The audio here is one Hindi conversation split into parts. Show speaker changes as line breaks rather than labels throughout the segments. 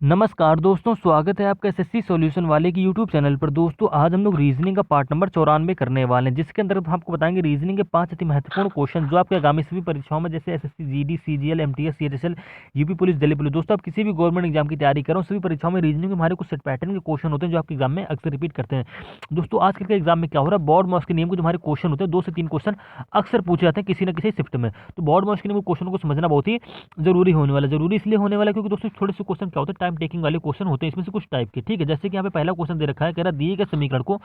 नमस्कार दोस्तों, स्वागत है आपका एसएससी सॉल्यूशन वाले की यूट्यूब चैनल पर। दोस्तों आज हम लोग रीजनिंग का पार्ट नंबर 94 करने वाले हैं, जिसके अंदर हम आपको बताएंगे रीजनिंग के 5 अति महत्वपूर्ण क्वेश्चन जो आपके आगामी सभी परीक्षाओं में जैसे SSC GD CGL MTS CHSL UP police Delhi police. दोस्तों आप किसी भी गवर्नमेंट एग्जाम की तैयारी करो, सभी परीक्षाओं में रीजनिंग के हमारे कुछ सेट पैटर्न के क्वेश्चन होते हैं जो आपके एग्जाम में अक्सर रिपीट करते हैं। दोस्तों आजकल के एग्जाम में क्या हो रहा है, बोर्ड मॉक्स के नियम के जो हमारे क्वेश्चन होते हैं 2 से 3 क्वेश्चन अक्सर पूछे जाते हैं किसी न किसी शिफ्ट में। तो बोर्ड मॉक्स के नियम के क्वेश्चन को समझना बहुत ही जरूरी होने वाला, जरूरी इसलिए होने वाला क्योंकि दोस्तों थोड़े से क्वेश्चन क्या होते हैं, टाइम टेकिंग वाले क्वेश्चन होते हैं इसमें से कुछ टाइप के। ठीक है, जैसे कि यहाँ पे पहला क्वेश्चन दे रखा है, कह रहा दिए गए समीकरण को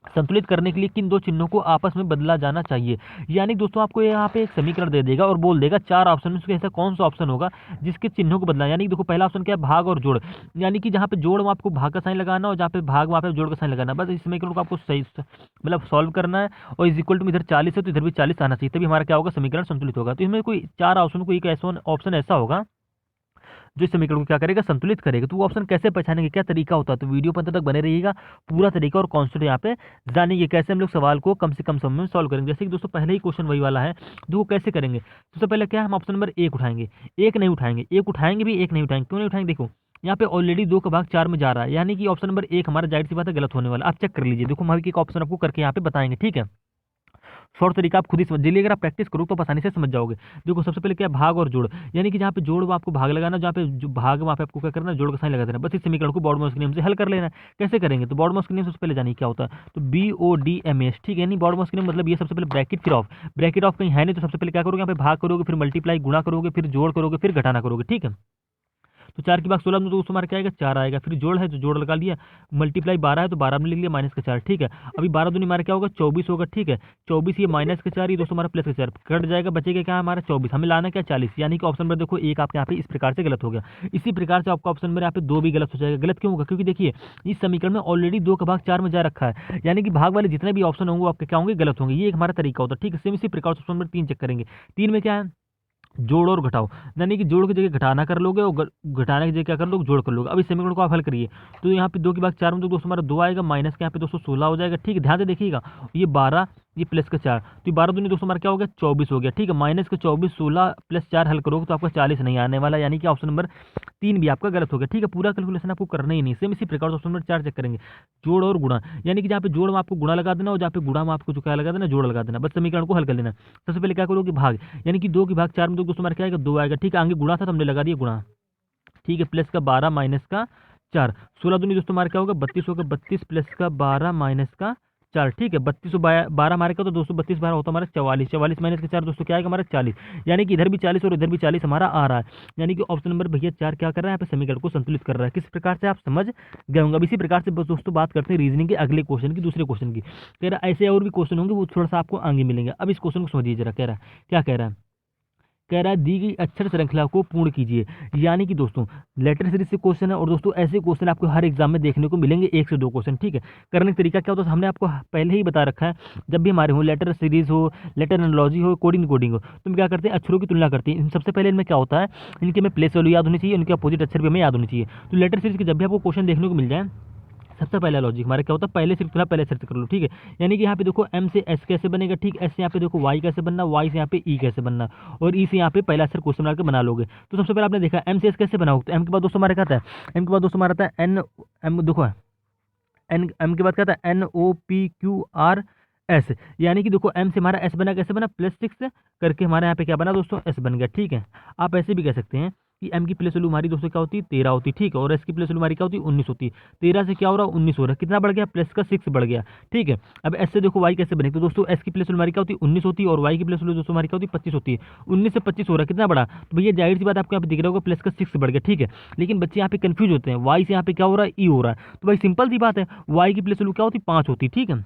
संतुलित करने के लिए किन दो चिन्हों को आपस में बदला जाना चाहिए। यानी दोस्तों आपको यहाँ पे एक समीकरण दे देगा और बोल देगा 4 ऑप्शन में से ऐसा कौन सा ऑप्शन होगा जिसके चिन्हों को बदला। यानी कि देखो पहला ऑप्शन क्या है, भाग और जोड़। यानी कि जहाँ पे जोड़ वहाँ आपको भाग का साइन लगाना और जहाँ पे भाग वहाँ पे जोड़ का साइन लगाना। बस इस समीकरण को आपको सही मतलब सॉल्व करना है और इज इक्वल टू इधर 40 है तो इधर भी 40 आना चाहिए, तभी हमारा क्या होगा, समीकरण संतुलित होगा। तो इसमें कोई 4 ऑप्शन को एक ऐसा ऑप्शन ऐसा होगा जो इस समीकरण को क्या करेगा, संतुलित करेगा। तो वो ऑप्शन कैसे पहचानेंगे, क्या तरीका होता है, तो वीडियो पर अंत तक बने रहिएगा। पूरा तरीका और कॉन्सेप्ट यहाँ पे जानेंगे कैसे हम लोग सवाल को कम से कम समय में सॉल्व करेंगे। जैसे कि दोस्तों पहले ही क्वेश्चन वही वाला है, देखो कैसे करेंगे। सबसे पहले क्या है, हम ऑप्शन नंबर 1 उठाएंगे, एक नहीं उठाएंगे, एक उठाएंगे भी एक नहीं उठाएंगे। क्यों नहीं उठाएंगे, देखो यहाँ पे ऑलरेडी 2 का भाग 4 में जा रहा है, यानी कि ऑप्शन नंबर 1 हमारा जाहिर सी बात है गलत होने वाला। आप चेक कर लीजिए, देखो हम एक ऑप्शन आपको करके यहाँ पे बताएंगे। ठीक है, शॉर्ट तरीका आप खुद ही समझ लीजिए, अगर आप प्रैक्टिस करो तो आप आसानी से समझ जाओगे। देखो सबसे पहले क्या है, भाग और जोड़। यानी कि जहाँ पे जोड़ वो आपको भाग लगाना, जहाँ पे जो भाग वहाँ पे आपको क्या करना है, जोड़ का साइन लगा देना। बस इस समीकरण को बॉडमॉस के नियम से हल कर लेना है। कैसे करेंगे, तो बॉडमॉस के नियम सबसे पहले जानिए क्या होता है, तो BODMAS। ठीक है, नहीं बॉडमॉस के नियम मतलब ये, सबसे पहले ब्रैकेट फिर ऑफ, ब्रैकेट ऑफ कहीं है नहीं तो सबसे पहले क्या करोगे, यहाँ पे भाग करोगे, फिर मल्टीप्लाई गुणा करोगे, फिर जोड़ करोगे, फिर घटाना करोगे। ठीक है, तो 4 की भाग 16 में तो दोस्तों हमारा क्या आएगा, 4 आएगा। फिर जोड़ है तो जोड़ लगा लिया, मल्टीप्लाई 12 है तो 12 में लिख लिया माइनस का 4। ठीक है, अभी 12 दूनी हमारा क्या होगा, 24 होगा। ठीक है, 24 ये माइनस का 4, ये दोस्तों हमारा प्लस का 4 कट जाएगा, बचेगा क्या हमारा 24, हमें लाना क्या 40। यानी कि ऑप्शन नंबर देखो एक आपके यहाँ पे इस प्रकार से गलत हो गया। इसी प्रकार से आपका ऑप्शन नंबर यहाँ पे 2 भी गलत हो जाएगा। गलत क्यों होगा, क्योंकि देखिए इस समीकरण में ऑलरेडी 2 का भाग 4 में जा रखा है, यानी कि भाग वाले जितने भी ऑप्शन होंगे आपके क्या होंगे, गलत होंगे। ये एक हमारा तरीका होता है। ठीक है, सेम इसी प्रकार से ऑप्शन नंबर 3 चेक करेंगे। 3 में क्या है, जोड़ और घटाओ। यानी कि जोड़ की जगह घटाना कर लोगे और घटाने की जगह क्या कर लोगे, जोड़ कर लोगे। अब इस समीकरण को आप हल करिए, तो यहाँ पे 2 की भाग 4 में तो दोस्तों हमारा 2 आएगा, माइनस के यहाँ पे दोस्तों 16 हो जाएगा। ठीक है, ध्यान से देखिएगा, ये 12 ये प्लस का 4, तो ये 12 दूनी दोस्तों हमारा क्या हो गया, 24 हो गया। ठीक है, माइनस का 24 16 प्लस 4 हल करोगे तो आपका 40 नहीं आने वाला, यानी कि ऑप्शन नंबर 3 भी आपका गलत हो गया। ठीक है, पूरा कैलकुलेशन आपको करना ही नहीं। सेम इसी प्रकार से ऑप्शन नंबर 4 चेक करेंगे, जोड़ और गुणा। यानी कि जहाँ पे जोड़ में आपको गुणा लगा देना और जहाँ पे गुणा में आपको जो क्या लगा देना, जोड़ लगा देना। बस समीकरण को हल कर लेना। सबसे पहले क्या करोगे, भाग। यानी कि 2 की भाग 4 में तो दोस्तों हमारा क्या आएगा, 2 आएगा। ठीक है, आगे गुणा था तो हमने लगा दिया गुणा। ठीक है, प्लस का 12 माइनस का 4, 16 दूनी दोस्तों हमारा क्या होगा, 32 होगा। 32 प्लस का 12 माइनस का 4। ठीक है, 32 12 हमारे का तो दोस्तों 32 12 होता हमारा 44, 44 माइनस का 4 दोस्तों क्या आएगा हमारा 40। यानी कि इधर भी 40 और इधर भी 40 हमारा आ रहा है। यानी कि ऑप्शन नंबर भैया 4 क्या कर रहा है, यहाँ पे समीकरण को संतुलित कर रहा है। किस प्रकार से आप समझ गए होंगे। अब इसी प्रकार से दोस्तों बात करते हैं रीजनिंग के अगले क्वेश्चन की, दूसरे क्वेश्चन की। कह रहा ऐसे और भी क्वेश्चन होंगे, वो थोड़ा सा आपको आगे मिलेंगे। अब इस क्वेश्चन को समझिए जरा, कह रहा है क्या कह रहा है, कह रहा है दी गई अक्षर श्रृंखला को पूर्ण कीजिए। यानी कि दोस्तों लेटर सीरीज से क्वेश्चन है और दोस्तों ऐसे क्वेश्चन आपको हर एग्जाम में देखने को मिलेंगे, 1 से 2 क्वेश्चन। ठीक है, करने का तरीका क्या होता है, हमने आपको पहले ही बता रखा है। जब भी हमारे हो लेटर सीरीज हो, लेटर एनालॉजी हो, कोडिंग कोडिंग हो, तो हम क्या करते हैं, अक्षरों की तुलना करते हैं। सबसे पहले इनमें क्या होता है, इनके में प्लेस वैल्यू याद होनी चाहिए, उनके अपोजिट अक्षर भी हमें याद होनी चाहिए। तो लेटर सीरीज के जब भी आपको क्वेश्चन देखने को मिल जाए, सबसे पहला लॉजिक हमारा क्या होता है, पहले से तुलना पहले से कर लो। ठीक है, यानी कि यहाँ पे देखो M से S कैसे बनेगा, ठीक, S से यहाँ पे देखो Y कैसे बनना, Y से यहाँ पे E कैसे बनना, और E से यहाँ पे पहला अक्षर क्वेश्चन मार्क बना लोगे। तो सबसे पहले आपने देखा M से S कैसे बनाओगे, तो M के बाद दोस्तों हमारा क्या आता है, M के बाद दोस्तों हमारा आता है N, M देखो M के बाद क्या आता है NOPQRS। यानी कि देखो M से हमारा S बना, कैसे बना, +6 करके हमारे यहाँ पे क्या बना दोस्तों, S बन गया। ठीक है, आप ऐसे भी कह सकते हैं कि M की प्लेस वैल्यू हमारी दोस्तों क्या होती है, 13 होती है। ठीक है, और S की प्लेस वैल्यू हमारी क्या होती है, 19 होती है। 13 से क्या हो रहा है, 19 हो रहा है। कितना बढ़ गया, प्लस का 6 बढ़ गया। ठीक है, अब S से देखो Y कैसे बने, तो दोस्तों S की प्लेस वैल्यू हमारी क्या होती है, 19 होती है, और Y की प्लेस वैल्यू दोस्तों हमारी क्या होती है, 25 होती है। 19 से 25 हो रहा है, कितना बड़ा, तो भैया जाहिर सी बात आपको यहाँ पे दिख रहा होगा, प्लस का 6 बढ़ गया। ठीक है, लेकिन बच्चे यहाँ पे कंफ्यूज होते हैं, Y से यहाँ पे क्या हो रहा है, E हो रहा है। तो भाई सिंपल सी बात है, Y की प्लेस वैल्यू क्या होती है, 5 होती है। ठीक है,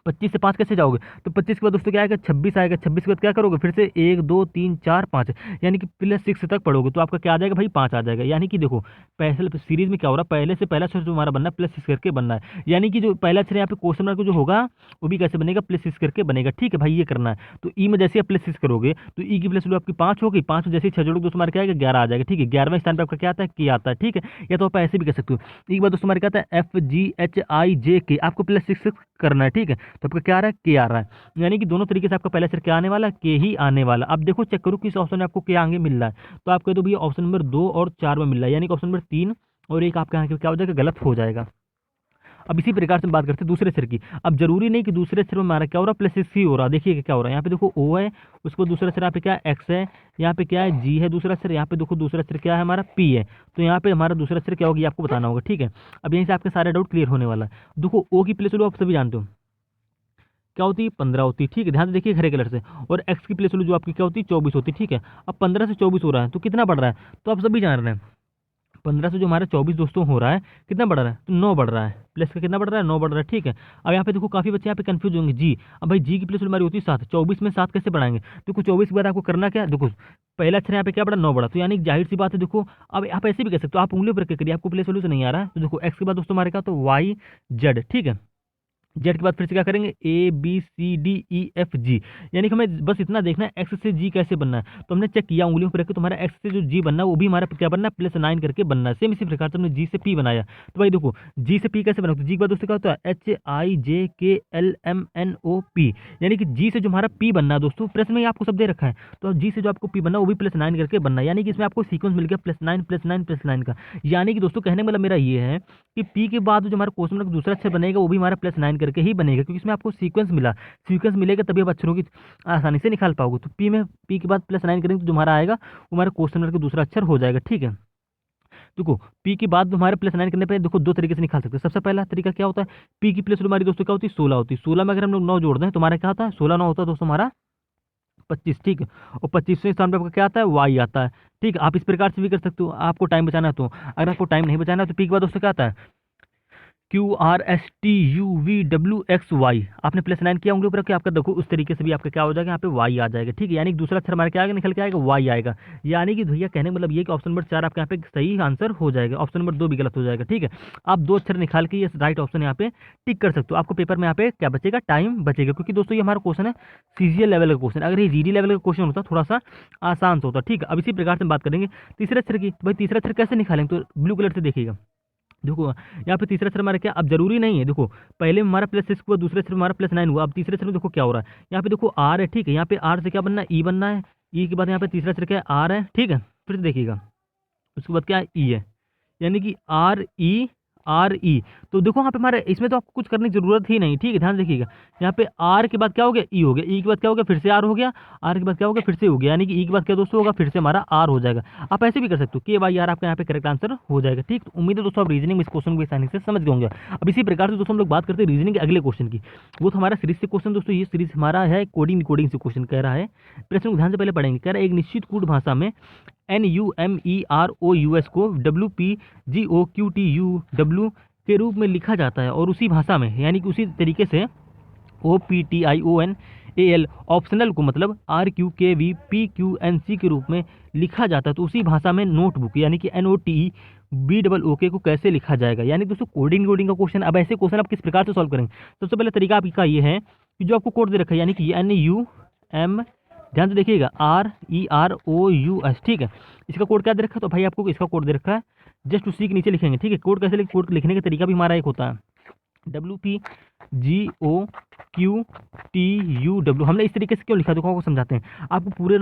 25 से 5 कैसे जाओगे, तो 25 के बाद दोस्तों क्या आएगा, 26 आएगा। 26 के बाद क्या करोगे, फिर से 1 2 3 4 5, यानी कि +6 तक पढ़ोगे तो आपका क्या आ जाएगा भाई, 5 आ जाएगा। यानी कि देखो पहले सीरीज में क्या हो रहा है, पहले से पहला अक्षर जो हमारा बनना है +6 करके बनना है। यानी कि जो पहला अक्षर यहाँ पे क्वेश्चन मार्क जो होगा वो भी कैसे बनेगा, +6 करके बनेगा। ठीक है भाई, ये करना है। तो ई में जैसे आप +6 करोगे तो ई की प्लस वैल्यू आपकी 5 होगी, 5 में जैसे 6 जोड़ोगे दोस्तों हमारा क्या आएगा, 11 आ जाएगा। ठीक है, 11वें स्थान पर आपका क्या आता है, के आता है। ठीक है, या तो आप ऐसे भी कर सकते हो। एक बार दोस्तों हमारे क्या आता है FGHIJK, आपको +6 करना है। ठीक है, तो आपका क्या आ रहा है, के आ रहा है। यानी कि दोनों तरीके से आपका पहला अक्षर क्या आने वाला है, के ही आने वाला। अब देखो चेक करो किस ऑप्शन में आपको के आगे मिल रहा है, तो आप कह दो भैया ऑप्शन नंबर 2 और 4 में मिल रहा है, यानी कि ऑप्शन नंबर 3 और 1 आपके यहाँ क्या हो जाएगा, गलत हो जाएगा। अब इसी प्रकार से बात करते हैं दूसरे अक्षर की। अब जरूरी नहीं कि दूसरे अक्षर में हमारा क्या हो रहा है, प्लस एक्स ही हो रहा है। देखिए क्या हो रहा है, यहाँ पे देखो ओ है, उसको दूसरा अक्षर यहाँ पे क्या है, एक्स है, यहाँ पे क्या है, जी है दूसरा अक्षर, यहाँ पे देखो दूसरा अक्षर क्या है हमारा, पी है। तो यहाँ पे हमारा दूसरा अक्षर क्या होगी आपको बताना होगा, ठीक है। अब यहीं से आपके सारे डाउट क्लियर होने वाला है। देखो ओ की प्लेस वैल्यू आप सभी जानते हो क्या होती है, 15 होती है, ठीक है, ध्यान से देखिए हरे कलर से। और एक्स की प्लेस वैल्यू जो आपकी क्या होती है, 24 होती है, ठीक है। अब 15 से 24 हो रहा है तो कितना बढ़ रहा है, तो आप सभी जान रहे हैं 15 से जो हमारा 24 दोस्तों हो रहा है, कितना बढ़ रहा है, तो 9 बढ़ रहा है। प्लस का कितना बढ़ रहा है, 9 बढ़ रहा है, ठीक है। अब यहाँ पे देखो काफी बच्चे यहाँ पे कंफ्यूज होंगे, जी अब भाई जी की प्लेस हमारी होती है 7, 24 में 7 कैसे बढ़ाएंगे। देखो 24 के बाद आपको करना क्या है, देखो पहला अक्षर यहाँ पे क्या बढ़ा, 9 बढ़ा, तो यानी कि जाहिर सी बात है। देखो अब आप ऐसे भी कह सकते हो, आप उंगलियों पर क्या करिए, आपको प्लेस वैल्यू से नहीं आ रहा है, तो देखो एक्स के बाद दोस्तों हमारे क्या, तो वाई जेड, ठीक है। जेड के बाद फिर से क्या करेंगे, A B C D E F G, यानी कि हमें बस इतना देखना है एक्स से जी कैसे बनना है। तो हमने चेक किया उंगलियों पर रख के, तुम्हारा एक्स से जो जी बनना है वो भी हमारा क्या बनना है, +9 करके बनना है। सेम इसी प्रकार से हमने जी से पी बनाया, तो भाई देखो जी से पी कैसे बना, तो जी के बाद दोस्तों क्या होता है, HIJKLMNOP, यानी कि जी से जो हमारा पी बनना है दोस्तों, प्रश्न में आपको सब दे रखा है, तो जी से जो आपको पी बनना है वो भी +9 करके बनना है। यानी कि इसमें आपको सीक्वेंस मिल गया +9 +9 +9 का। यानी कि दोस्तों कहने का मतलब मेरा ये है कि पी के बाद जो हमारा क्वेश्चन का दूसरा अक्षर बनेगा वो भी हमारा +9 करके ही बनेगा, क्योंकि इसमें आपको सीक्वेंस मिला। सीक्वेंस मिलेगा तभी आप अक्षरों की आसानी से निकाल पाओगे। तो पी के बाद +9 करेंगे तो जो हमारा आएगा वो हमारा क्वेश्चन का दूसरा अक्षर हो जाएगा, ठीक है। देखो पी के बाद हमारे +9 करने पे देखो दो तरीके से निकाल सकते हैं। सबसे पहला तरीका क्या होता है, पी की प्लेस हमारी दोस्तों क्या होती है, 16 होती है। 16 में अगर हम लोग 9 जोड़ दें तो हमारा क्या होता है, 16 9 होता है दोस्तों हमारा 25, ठीक है। और 25वें स्थान पर आपका क्या आता है, वाई आता है, ठीक है। आप इस प्रकार से भी कर सकते हो, आपको टाइम बचाना है तो। अगर आपको टाइम नहीं बचाना है तो पी के बाद दोस्तों क्या आता है, QRSTUVWXY, आपने +9 किया उंगली पर, आपका देखो उस तरीके से भी आपका क्या हो जाएगा, यहाँ पे वाई आ जाएगा, ठीक है। यानी कि दूसरा अक्षर हमारे क्या आएगा, निकल के आएगा वाई आएगा। यानी कि भैया कहने का मतलब ये कि ऑप्शन नंबर 4 आपके यहाँ पे सही आंसर हो जाएगा, ऑप्शन नंबर 2 भी गलत हो जाएगा, ठीक है। आप 2 अक्षर निकाल के ये राइट ऑप्शन यहाँ पे टिक कर सकते हो। आपको पेपर में यहाँ पे क्या बचेगा, टाइम बचेगा, क्योंकि दोस्तों ये हमारा क्वेश्चन है सीजीएल लेवल का क्वेश्चन। अगर ये जीडी लेवल का क्वेश्चन होता थोड़ा सा आसान से होता, ठीक है। अब इसी प्रकार से बात करेंगे तीसरे अक्षर की। भाई तीसरा अक्षर कैसे निकालेंगे, तो ब्लू कलर से देखिएगा। देखो यहाँ पे तीसरा अक्षर हमारा क्या, अब जरूरी नहीं है, देखो पहले में हमारा +6 हुआ, दूसरे अक्षर में हमारा +9 हुआ। अब तीसरे अक्षर में देखो क्या हो रहा है, यहाँ पे देखो आर है, ठीक है। यहाँ पे आर से क्या बनना है, ई बनना है। ई के बाद यहाँ पे तीसरा अक्षर क्या है, आर है, ठीक है। फिर से देखिएगा उसके बाद क्या है, ई है, यानी कि RE। तो देखो यहाँ पे हमारे इसमें तो आपको कुछ करने की जरूरत ही नहीं, ठीक है। ध्यान देखिएगा यहाँ पे आर के बाद क्या हो गया, ई हो गया, ई के बाद क्या हो गया, फिर से आर हो गया, आर के बाद क्या हो गया, फिर से हो गया, यानी कि ई के बाद क्या दोस्तों होगा, फिर से हमारा आर हो जाएगा। आप ऐसे भी कर सकते हो कि भाई यार आपका यहाँ पे करेक्ट आंसर हो जाएगा, ठीक। तो उम्मीद है दोस्तों आप रीजनिंग में इस क्वेश्चन को आसानी से समझ गए होंगे। अब इसी प्रकार से दोस्तों हम लोग बात करते हैं रीजनिंग के अगले क्वेश्चन की। वो तो हमारा सीरीज से क्वेश्चन दोस्तों, ये सीरीज हमारा है कोडिंग से क्वेश्चन कह रहा है। प्रश्न को ध्यान से पहले पढ़ेंगे। कह रहा है एक निश्चित कूट भाषा में NUMEROUS को WPGOQTUW के रूप में लिखा जाता है, और उसी भाषा में यानी कि उसी तरीके से OPTIONAL ऑप्शनल को मतलब RQKVPQNC के रूप में लिखा जाता है। तो उसी भाषा में नोटबुक यानी कि NOTEBOOK को कैसे लिखा जाएगा। यानी दोस्तों कोडिंग का क्वेश्चन। अब ऐसे क्वेश्चन आप किस प्रकार से सॉल्व करेंगे, सबसे पहले तरीका आपका ये है कि जो आपको कोड दे रखा है, यानी कि NUM, ध्यान से देखिएगा, REROUS, ठीक है। इसका कोड क्या दे रखा है, तो भाई आपको इसका कोड दे रखा है, जस्ट उसी के नीचे लिखेंगे, ठीक है। कोड कैसे लिखें, कोड लिखने का तरीका भी हमारा एक होता है WPGOQTUW। हमने इस तरीके से क्यों लिखा, देखो आपको समझाते हैं, आपको पूरे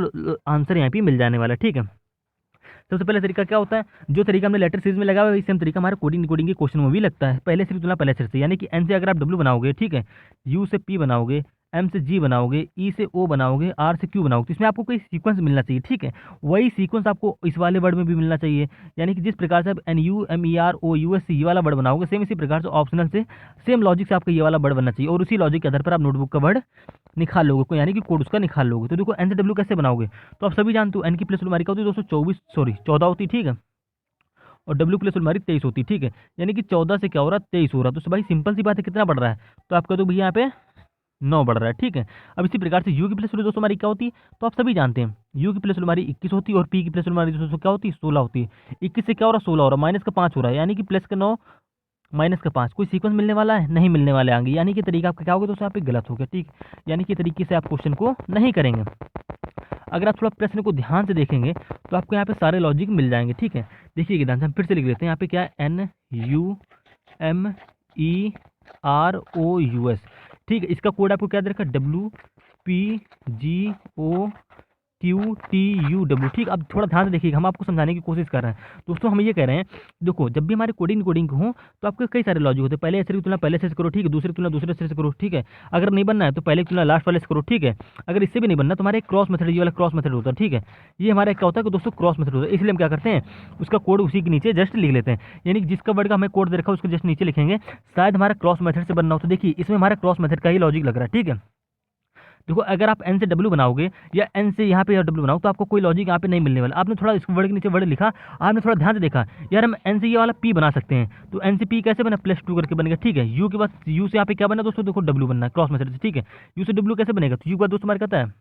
आंसर यहाँ पे मिल जाने वाला है, ठीक है। सबसे पहले तरीका क्या होता है, जो तरीका हमने लेटर सीरीज में लगा हुआ है, सेम तरीका हमारे कोडिंग के क्वेश्चन में भी लगता है। पहले से तुलना पहले से, यानी कि एन से अगर आप डब्ल्यू बनाओगे, ठीक है, यू से पी बनाओगे, एम से जी बनाओगे, ई से ओ बनाओगे, आर से क्यू बनाओगे, तो इसमें आपको कोई सीक्वेंस मिलना चाहिए, ठीक है। वही सीक्वेंस आपको इस वाले वर्ड में भी मिलना चाहिए, यानी कि जिस प्रकार से आप NUMEROUS ये वाला वर्ड बनाओगे, सेम इसी प्रकार से ऑप्शनल से सेम लॉजिक से आपका ये वाला वर्ड बनना चाहिए, और उसी लॉजिक के आधार पर आप नोटबुक का वर्ड निकाल लोगे, यानी कि कोड उसका निकाल लोगे। तो देखो एन से डब्ल्यू कैसे बनाओगे, तो आप सभी जानते हो एन की प्लेस हमारी क्या होती है दोस्तों, 14 होती, ठीक है। और डब्ल्यू प्लेस हमारी 23 होती, ठीक है। यानी कि 14 से क्या हो रहा है, 23 हो रहा है। तो भाई सिंपल सी बात है, कितना बढ़ रहा है, तो आप कह दो भैया यहाँ पे 9 बढ़ रहा है, ठीक है। अब इसी प्रकार से यू की प्लेस वैल्यू दोस्तों हमारी क्या होती है, तो आप सभी जानते हैं यू की प्लेस वैल्यू हमारी 21 होती है, और पी की प्लेस वैल्यू हमारी दोस्तों क्या होती है, 16 होती है। 21 से क्या हो रहा है, 16 हो रहा है, माइनस का 5 हो रहा है, यानी कि प्लस का 9 माइनस का 5। कोई सीक्वेंस मिलने वाला है, नहीं मिलने वाले आएंगे, यानी कि तरीका आपका क्या होगा दोस्तों, यहाँ पे गलत हो गया, ठीक। यानी कि तरीके से आप क्वेश्चन को नहीं करेंगे। अगर आप थोड़ा प्रश्न को ध्यान से देखेंगे तो आपको यहाँ पे सारे लॉजिक मिल जाएंगे, ठीक है। देखिए ध्यान से हम फिर से लिख लेते हैं, यहाँ पे क्या है, NUMEROUS, ठीक है। इसका कोड आपको क्या दे रखा है, WPGOQTUW। ठीक, अब थोड़ा ध्यान से देखिएगा, हम आपको समझाने की कोशिश कर रहे हैं। दोस्तों हम ये कह रहे हैं, देखो जब भी हमारे कोडिंग हो तो आपके कई सारे लॉजिक होते हैं। पहले अक्षर की तुलना पहले अक्षर से करो, ठीक है, दूसरी तुलना दूसरे अक्षर से करो, ठीक है। अगर नहीं बनना है तो पहले की तुलना लास्ट वाले से करो, ठीक है। अगर इससे भी नहीं बनना तो हमारे क्रॉस मेथड, ये वाला क्रॉस मेथड होता है, ठीक है। ये हमारा क्या होता है कि दोस्तों क्रॉस मेथड होता है, इसलिए हम क्या करते हैं, उसका कोड उसी के नीचे जस्ट लिख लेते हैं। यानी कि जिसका वर्ड का हमें कोड दे रखा है उसको जस्ट नीचे लिखेंगे, शायद हमारा क्रॉस मेथड से बनना हो। तो देखिए इसमें हमारा क्रॉस मेथड का ही लॉजिक लग रहा है, ठीक है। देखो अगर आप एन से डब्ल्यू बनाओगे या एन से यहाँ पे या डब्ल्यू बनाओ तो आपको कोई लॉजिक यहाँ पे नहीं मिलने वाला। आपने थोड़ा इस वर्ड के नीचे वर्ड लिखा, आपने थोड़ा ध्यान से देखा, यार हम एन से ये वाला पी बना सकते हैं, तो एन से पी कैसे बना, +2 करके बनेगा, ठीक है। यू के बाद यू से यहाँ पे क्या बना दोस्तों, देखो डब्ल्यू बनना है क्रॉस मेथड से, ठीक है। यू से डब्ल्यू कैसे बनेगा, तो यू का दोस्तों हमारा कहता है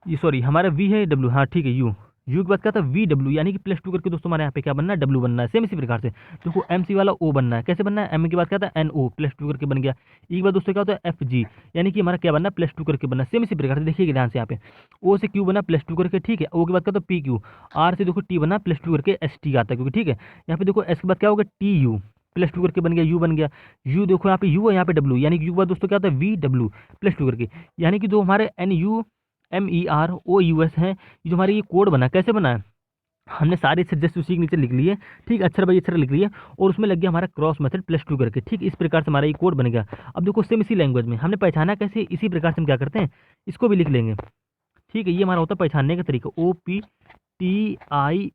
ये, सॉरी हमारा वी है डब्ल्यू, हाँ ठीक है, यू के बाद क्या था VW, यानी कि +2 करके दोस्तों हमारे यहाँ पे क्या बनना है, डब्ल्यू बनना है। सेम इसी प्रकार से देखो MC वाला O बनना है, कैसे बनना है, M के बाद क्या था NO, +2 करके बन गया। E के बाद दोस्तों क्या होता है FG, यानी कि हमारा क्या बनना है, +2 करके बनना है। सेम इसी प्रकार से देखिएगा ध्यान से यहाँ पे O से Q बना +2 करके, ठीक है। O के बाद क्या होता है PQ, R से देखो T बना +2 करके ST आता है, क्योंकि ठीक है। यहाँ पे देखो S के बाद क्या होगा TU, +2 करके बन गया, U बन गया। U देखो यहाँ पे U है, यहाँ पे W, यानी कि U के बाद दोस्तों क्या होता है VW, +2 करके, यानी कि जो हमारे NUMEROUS है, जो हमारी ये कोड बना कैसे बना है, हमने सारे अक्षर जस्ट उसी के नीचे लिख लिए, ठीक, अक्षर बाई अक्षर लिख लिए, और उसमें लग गया हमारा क्रॉस मेथड +2 करके, ठीक। इस प्रकार से हमारा ये कोड बन गया। अब देखो सेम इसी लैंग्वेज में हमने पहचाना कैसे, इसी प्रकार से हम क्या करते हैं, इसको भी लिख लेंगे, ठीक है। ये हमारा होता है पहचानने का तरीका, OPTIONL।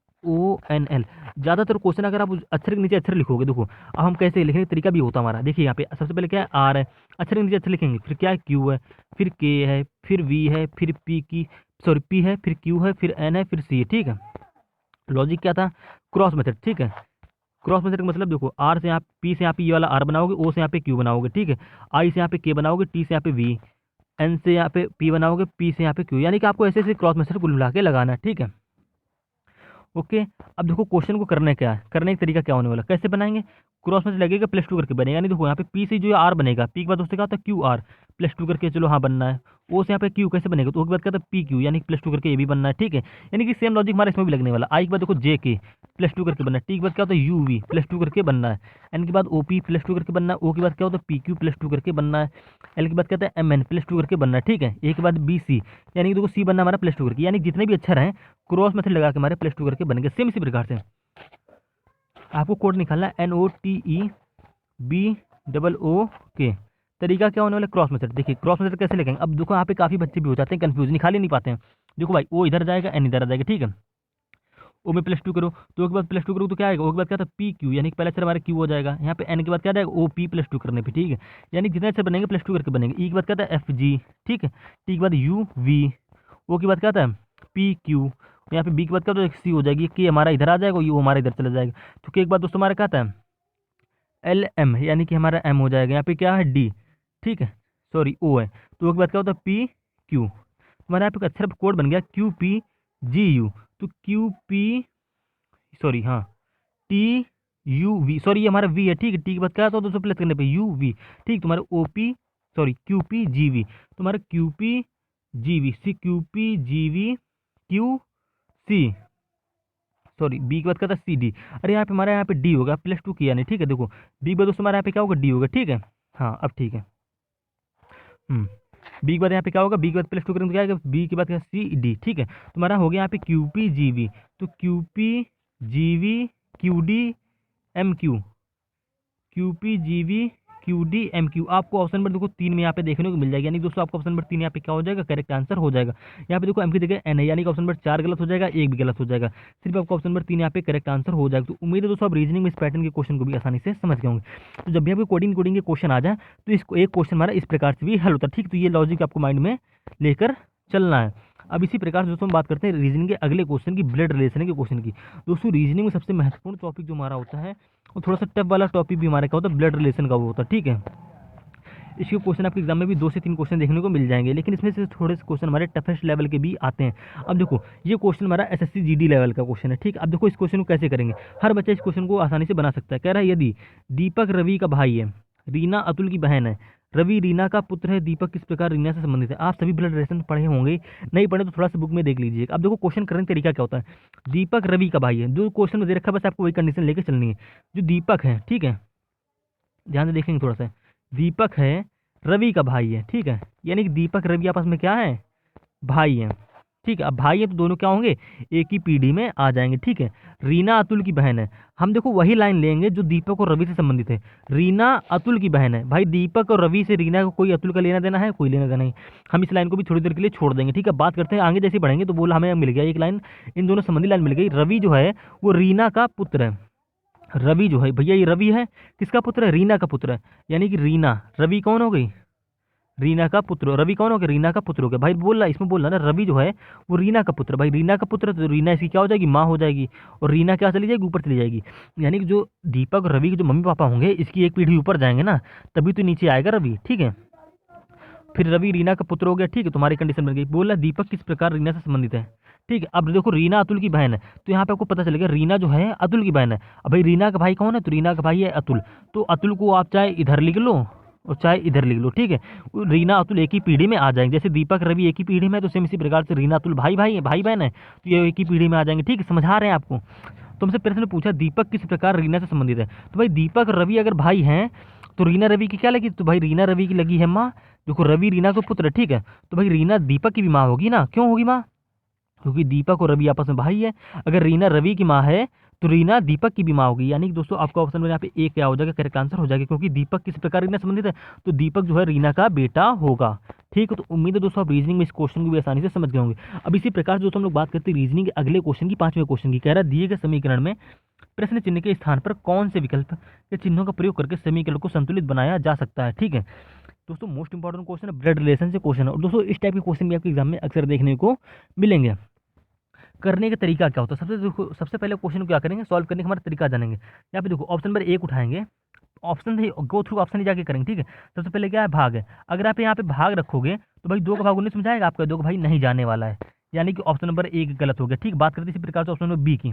ज़्यादातर क्वेश्चन अगर आप उस अक्षर के नीचे अक्षर लिखोगे, देखो अब हम कैसे लिखने का तरीका भी होता हमारा, देखिए यहाँ पे सबसे पहले क्या है, R है, अक्षर के नीचे अक्षर लिखेंगे, फिर क्या है, Q है, फिर K है, फिर V है, फिर P है, फिर Q है, फिर N है, फिर C है, ठीक है। लॉजिक क्या था, क्रॉस मेथड, ठीक है। क्रॉस मेथड का मतलब देखो, आर से यहाँ पी से यहाँ पे ये वाला आर बनाओगे, ओ से यहाँ पे क्यू बनाओगे, ठीक है। आई से यहाँ पे के बनाओगे, टी से यहाँ पे वी, एन से यहाँ पे पी बनाओगे, पी से यहाँ पे क्यू, यानी कि आपको ऐसे ऐसे क्रॉस मेथड कुल मिला के लगाना है, ठीक है। ओके। अब देखो क्वेश्चन को करने क्या है, करने का तरीका क्या होने वाला, कैसे बनाएंगे, क्रॉस में लगेगा +2 करके बनेगा, यानी देखो यहाँ पे पी से जो आर बनेगा, पी के बाद उससे क्या होता है QR, +2 करके, चलो हाँ बनना है। ओ से यहाँ पे क्यू कैसे बनेगा, तो उसके बाद क्या होता है PQ, यानी कि +2 करके ये भी बनना है, ठीक है। यानी कि सेम लॉजिक हमारा इसमें भी लगने वाला। आई के बाद देखो JK, +2 करके बनना है, टी के बाद क्या होता है UV, +2 करके बनना है। एन के बाद OP, +2 करके बनना है। ओ के बाद क्या होता है PQ, +2 करके बनना है। एल के बाद क्या होता है MN, +2 करके बनना है, ठीक है। ए के बाद BC, यानी कि देखो C बनना हमारा +2 करके, यानी जितने भी अक्षर हैं क्रॉस मेथड लगा के हमारे +2 करके बनेंगे। सेम इसी प्रकार से आपको कोड निकालना है, NOTEBOOK। तरीका क्या होने वाला, क्रॉस मेथड। देखिए क्रॉस मेथड कैसे लिखेंगे, अब देखो यहाँ पे काफ़ी बच्चे भी हो जाते हैं कंफ्यूज, निकाल ही नहीं पाते हैं। देखो भाई ओ इधर जाएगा, एन इधर आ जाएगा, ठीक है। ओ में +2 करो, तो के बाद +2 करो तो क्या आएगा, ओ के बाद क्या था PQ, यानी कि पहला अक्षर हमारा Q हो जाएगा। यहाँ पे एन के बाद क्या आएगा OP, +2 करने पे, ठीक है। यानी जितने अक्षर बनेंगे +2 करके बनेंगे। ई के बाद क्या था FG, ठीक है। टी के बाद UV, ओ के बाद क्या था PQ, यहाँ पे बी के बाद क्या होता है C हो जाएगी, के हमारा इधर आ जाएगा, यू हमारा इधर चला जाएगा। तो के बाद दोस्तों हमारा क्या था LM, यानी कि हमारा M हो जाएगा। यहाँ पे क्या है D, ठीक है, सॉरी O है। तो उसके बाद क्या होता है PQ, हमारा यहाँ पे अच्छा कोड बन गया QPGU। तो QP, सॉरी हाँ, TUV, सॉरी ये हमारा V है, ठीक है। टी के बाद क्या होता है दोस्तों प्लस करने पे UV, ठीक। तुम्हारा OP, सॉरी QPGV, तुम्हारा QPGV QC, सॉरी बी के बाद क्या था CD। अरे यहाँ पे हमारा यहाँ पे D होगा, +2 किया नहीं, ठीक है। देखो बी के बाद दोस्तों हमारा यहाँ पे क्या होगा D होगा, ठीक है। हाँ अब ठीक है। बी के बाद यहाँ पे क्या होगा, बी के बाद +2 करेंगे तो क्या आएगा, बी के बाद क्या CD, ठीक है। तुम्हारा हो गया यहाँ पे QPGV, तो QPGV QDMQ, QPGV QDMQ, आपको ऑप्शन नंबर देखो 3 में यहाँ पे देखने को मिल जाएगा। यानी दोस्तों आपका ऑप्शन नंबर 3 यहाँ पे क्या हो जाएगा, करेक्ट आंसर हो जाएगा। यहाँ पे देखो M की जगह N है, यानी कि ऑप्शन नंबर 4 गलत हो जाएगा, 1 भी गलत हो जाएगा। सिर्फ आपका ऑप्शन नंबर 3 यहाँ पे करेक्ट आंसर हो जाएगा। तो उम्मीद है दोस्तों आप रीजनिंग में इस पैटर्न के क्वेश्चन को भी आसानी से समझ गए होंगे। तो जब भी आपको कोडिंग के क्वेश्चन आ जाए तो इसको एक क्वेश्चन हमारा इस प्रकार से भी हल होता है, ठीक। तो ये लॉजिक आपको माइंड में लेकर चलना है। अब इसी प्रकार से दोस्तों हम बात करते हैं रीजनिंग के अगले क्वेश्चन की, ब्लड रिलेशन के क्वेश्चन की। दोस्तों रीजनिंग में सबसे महत्वपूर्ण टॉपिक जो हमारा होता है और थोड़ा सा टफ वाला टॉपिक भी हमारा क्या होता है, ब्लड रिलेशन का वो होता है, ठीक है। इसके क्वेश्चन आपके एग्जाम में भी 2 से 3 क्वेश्चन देखने को मिल जाएंगे, लेकिन इसमें से थोड़े से क्वेश्चन हमारे टफेस्ट लेवल के भी आते हैं। अब देखो ये क्वेश्चन हमारा SSC GD लेवल का क्वेश्चन है, ठीक। अब देखो इस क्वेश्चन को कैसे करेंगे, हर बच्चा इस क्वेश्चन को आसानी से बना सकता है। कह रहा है यदि दीपक रवि का भाई है, रीना अतुल की बहन है, रवि रीना का पुत्र है, दीपक किस प्रकार रीना से संबंधित है। आप सभी ब्लड रिलेशन पढ़े होंगे, नहीं पढ़े तो थोड़ा सा बुक में देख लीजिए। अब देखो क्वेश्चन करने का तरीका क्या होता है, दीपक रवि का भाई है, जो क्वेश्चन में दे रखा है बस आपको वही कंडीशन लेकर चलनी है। जो दीपक है, ठीक है, ध्यान से देखेंगे थोड़ा सा, दीपक है रवि का भाई है, ठीक है, यानी कि दीपक रवि आपस में क्या है, भाई हैं, ठीक है। अब भाई है तो दोनों क्या होंगे, एक ही पीढ़ी में आ जाएंगे, ठीक है। रीना अतुल की बहन है, हम देखो वही लाइन लेंगे जो दीपक और रवि से संबंधित है। रीना अतुल की बहन है, भाई दीपक और रवि से रीना को कोई अतुल का लेना देना है, कोई लेना देना नहीं। हम इस लाइन को भी थोड़ी देर के लिए छोड़ देंगे, ठीक है। बात करते हैं आगे, जैसे बढ़ेंगे तो बोला हमें मिल गया एक लाइन, इन दोनों संबंधी लाइन मिल गई। रवि जो है वो रीना का पुत्र है, रवि जो है भैया ये रवि है किसका पुत्र है, रीना का पुत्र है, यानी कि रीना, रवि कौन हो गई, रीना का पुत्र, रवि कौन हो गया, रीना का पुत्र हो गया। भाई बोल रहा इसमें बोल रहा ना रवि जो है वो रीना का पुत्र, भाई रीना का पुत्र तो रीना इसकी क्या हो जाएगी, माँ हो जाएगी, और रीना क्या चली जाएगी, ऊपर चली जाएगी। यानी कि जो दीपक और रवि के जो मम्मी पापा होंगे इसकी एक पीढ़ी ऊपर जाएंगे ना, तभी तो नीचे आएगा रवि, ठीक है। फिर रवि रीना का पुत्र हो गया, ठीक है, तुम्हारी कंडीशन बन गई। बोल रहा दीपक किस प्रकार रीना से संबंधित है, ठीक है। अब देखो रीना अतुल की बहन है, तो यहाँ पे आपको पता चलेगा रीना जो है अतुल की बहन है। अब भाई रीना का भाई कौन है, तो रीना का भाई है अतुल, तो अतुल को आप चाहे इधर लिख लो और चाहे इधर लिख लो, ठीक है। रीना अतुल एक ही पीढ़ी में आ जाएंगे, जैसे दीपक रवि एक ही पीढ़ी में है, तो सेम इसी प्रकार से रीना अतुल भाई भाई है, भाई बहन है, तो ये एक ही पीढ़ी में आ जाएंगे, ठीक है। समझा रहे हैं आपको। तुमसे प्रश्न पूछा दीपक किस प्रकार रीना से संबंधित है, तो भाई दीपक और रवि अगर भाई हैं तो रीना रवि की क्या लगी, तो भाई रीना रवि की लगी है माँ। देखो रवि रीना का पुत्र है, ठीक है, तो भाई रीना दीपक की भी माँ होगी ना, क्यों होगी माँ, क्योंकि दीपक और रवि आपस में भाई है। अगर रीना रवि की माँ है तो रीना दीपक की भी माँ होगी, यानी कि दोस्तों आपका ऑप्शन में यहाँ पे एक क्या हो जाएगा, करेक्ट आंसर हो जाएगा, क्योंकि दीपक किस प्रकार रीना संबंधित है, तो दीपक जो है रीना का बेटा होगा, ठीक है। तो उम्मीद है दोस्तों आप रीजनिंग में इस क्वेश्चन को भी आसानी से समझ गए होंगे। अब इसी प्रकार दोस्तों हम लोग बात करते हैं रीजनिंग के अगले क्वेश्चन की, 5वें क्वेश्चन की। कह रहा है दिए गए समीकरण में प्रश्न चिन्ह के स्थान पर कौन से विकल्प के चिन्हों का प्रयोग करके समीकरण को संतुलित बनाया जा सकता है, ठीक है। दोस्तों मोस्ट इंपॉर्टेंट क्वेश्चन है, ब्लड रिलेशन से क्वेश्चन है, और दोस्तों इस टाइप के क्वेश्चन भी आपके एग्जाम में अक्सर देखने को मिलेंगे। करने का तरीका क्या होता है, सबसे पहले क्वेश्चन को क्या करेंगे, सॉल्व करने का हमारा तरीका जानेंगे। यहाँ पे देखो ऑप्शन नंबर 1 उठाएंगे, ऑप्शन से गो थ्रू ऑप्शन ही जाके करेंगे, ठीक है। सबसे पहले क्या है, भाग है। अगर आप यहाँ पे भाग रखोगे तो भाई 2 का भाग 19 में जाएगा आपका, 2 का भाई नहीं जाने वाला है, यानी कि ऑप्शन नंबर 1 गलत हो गया, ठीक। बात करते इसी प्रकार से ऑप्शन नंबर बी की,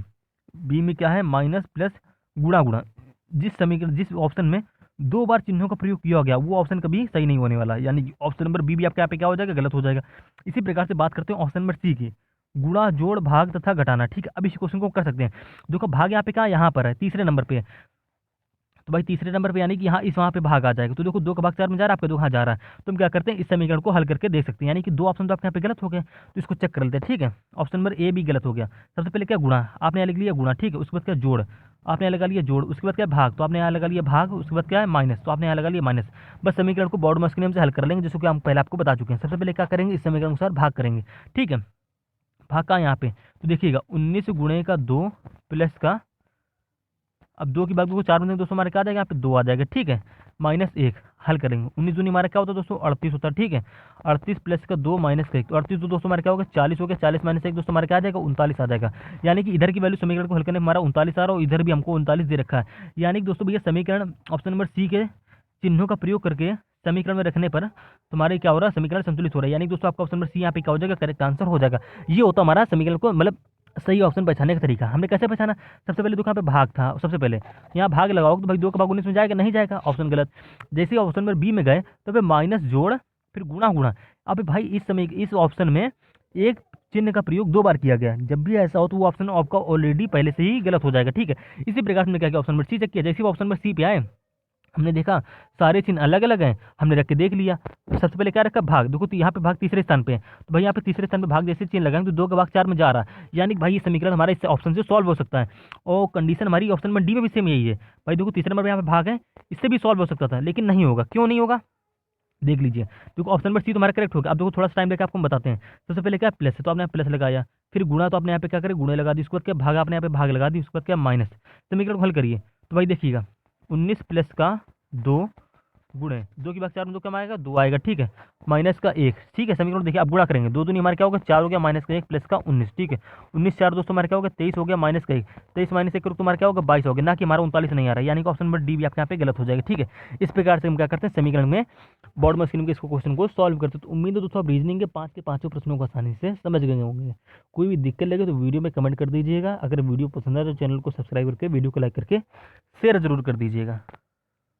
बी में क्या है, माइनस प्लस गुणा गुणा, जिस समीकरण जिस ऑप्शन में 2 बार चिन्हों का प्रयोग किया गया वो ऑप्शन कभी सही नहीं होने वाला, यानी कि ऑप्शन नंबर बी भी आपके यहाँ पे क्या हो जाएगा, गलत हो जाएगा। इसी प्रकार से बात करते हैं ऑप्शन नंबर सी की, गुणा जोड़ भाग तथा घटाना, ठीक है। अब इस क्वेश्चन को कर सकते हैं, देखो भाग यहाँ पे कहाँ, यहाँ पर है, तीसरे नंबर पे है, तो भाई तीसरे नंबर पे यानी कि यहाँ इस वहाँ पे भाग आ जाएगा, तो देखो 2 का भाग 4 में जा रहा है आपका, 2 कहाँ जा रहा है, तो हम क्या करते हैं इस समीकरण को हल करके देख सकते हैं, यानी कि 2 ऑप्शन तो आपके यहाँ पे गलत हो गए, तो इसको चेक कर लेते हैं, ठीक है। ऑप्शन नंबर ए भी गलत हो गया। सबसे पहले क्या, गुणा, आपने यहाँ लिख लिया गुणा, ठीक है। उसके बाद क्या, जोड़, आपने यहाँ लगा लिया जोड़। उसके बाद क्या, भाग, तो आपने यहाँ लगा लिया भाग। उसके बाद क्या है, माइनस, तो आपने यहाँ लगा लिया माइनस। बस समीकरण को बोर्ड मास के नियम से हल कर लेंगे, जिसको कि हम पहले आपको बता चुके हैं। सबसे पहले क्या करेंगे, इस समीकरण के अनुसार भाग करेंगे, ठीक है। भाग का यहाँ पे तो देखिएगा 19 गुणे का 2 प्लस का, अब 2 की भाग 2 को 4 में देंगे दोस्तों हमारे क्या आ जाएगा, यहाँ पे 2 आ जाएगा, ठीक है, -1 हल करेंगे। 19 दूनी हमारा क्या होता है दोस्तों, 38 होता है, ठीक है। 38 प्लस का 2 माइनस का 1, तो 38 तो दोस्तों हमारे क्या होगा, 40 हो गया, 40 माइनस 1 दोस्तों हमारे क्या आ जाएगा, 39 आ जाएगा। यानी कि इधर की वैल्यू समीकरण को हल करने में हमारा 39 आ रहा है, और इधर भी हमको 39 दे रखा है। यानी कि दोस्तों भैया समीकरण ऑप्शन नंबर सी के चिन्हों का प्रयोग करके समीकरण में रखने पर तुम्हारे क्या हो रहा है, समीकरण संतुलित हो रहा है, यानी कि दोस्तों आपका ऑप्शन नंबर सी यहाँ पे क्या हो जाएगा, करेक्ट आंसर हो जाएगा। ये होता हमारा समीकरण को मतलब सही ऑप्शन पहचानने का तरीका। हमने कैसे पहचाना, सबसे पहले देखो यहाँ पे भाग था, सबसे पहले यहाँ भाग लगाओगे तो भाई 2 का भाग 19 में जाएगा, नहीं जाएगा, ऑप्शन गलत। जैसे ही ऑप्शन नंबर बी में गए तो फिर माइनस जोड़ फिर गुणा गुणा। अब भाई इस ऑप्शन में एक चिन्ह का प्रयोग 2 बार किया गया, जब भी ऐसा हो तो वो ऑप्शन आपका ऑलरेडी पहले से ही गलत हो जाएगा, ठीक है। इसी प्रकार से हमने क्या किया, ऑप्शन नंबर सी चेक किया। जैसे ऑप्शन नंबर सी पे आए हमने देखा सारे चिन्ह अलग अलग हैं, हमने रख के देख लिया। सबसे पहले क्या रखा, भाग, देखो तो यहाँ पे भाग तीसरे स्थान पे है, तो भाई यहाँ पे तीसरे स्थान पे भाग जैसे चिन्ह लगाएंगे तो 2 का भाग 4 में जा रहा है, यानी कि भाई ये समीकरण हमारा इस ऑप्शन से सॉल्व हो सकता है। और कंडीशन हमारी ऑप्शन नंबर डी में भी सेम यही है, भाई देखो तीसरे नंबर पर यहाँ पे भाग है, इससे भी सॉल्व हो सकता था, लेकिन नहीं होगा। क्यों नहीं होगा, देख लीजिए। देखो ऑप्शन नंबर सी तुम्हारा करेक्ट होगा। अब देखो थोड़ा सा टाइम लेकर आपको हम बताते हैं। सबसे पहले क्या प्लस है, तो आपने प्लस लगाया, फिर गुणा, तो आपने यहाँ पे क्या करें, गुणे लगा दी। उसके बाद क्या, भाग, आपने यहाँ पे भाग लगा दी। उसके बाद क्या, माइनस। समीकरण को हल करिए तो भाई देखिएगा 19 प्लस का 2 गुणे 2 की भाग 4 में 2 कम आएगा, 2 आएगा, ठीक है, माइनस का 1, ठीक है। समीकरण देखिए अब गुणा करेंगे, 2 दूनी हमारे क्या होगा, 4 हो गया, माइनस का 1 प्लस का 19, ठीक है। 19 4 दोस्तों हमारे क्या होगा, 23 हो गया, माइनस का 1, 23 माइनस 1 तुम्हारा क्या होगा, 22 हो गया, ना कि हमारा 39 नहीं आ रहा है, यानी कि ऑप्शन नंबर डी भी आपके यहाँ पे गलत हो जाएगा, ठीक है। इस प्रकार से हम क्या करते हैं, समीकरण में बोर्ड में स्क्रीन के इसको क्वेश्चन को सॉल्व करते हैं। तो उम्मीद है दोस्तों आप रीजनिंग के 5 के 5 प्रश्नों को आसानी से समझ गए होंगे। कोई भी दिक्कत लगे तो वीडियो में कमेंट कर दीजिएगा। अगर वीडियो पसंद है तो चैनल को सब्सक्राइब करके वीडियो को लाइक करके शेयर जरूर कर दीजिएगा।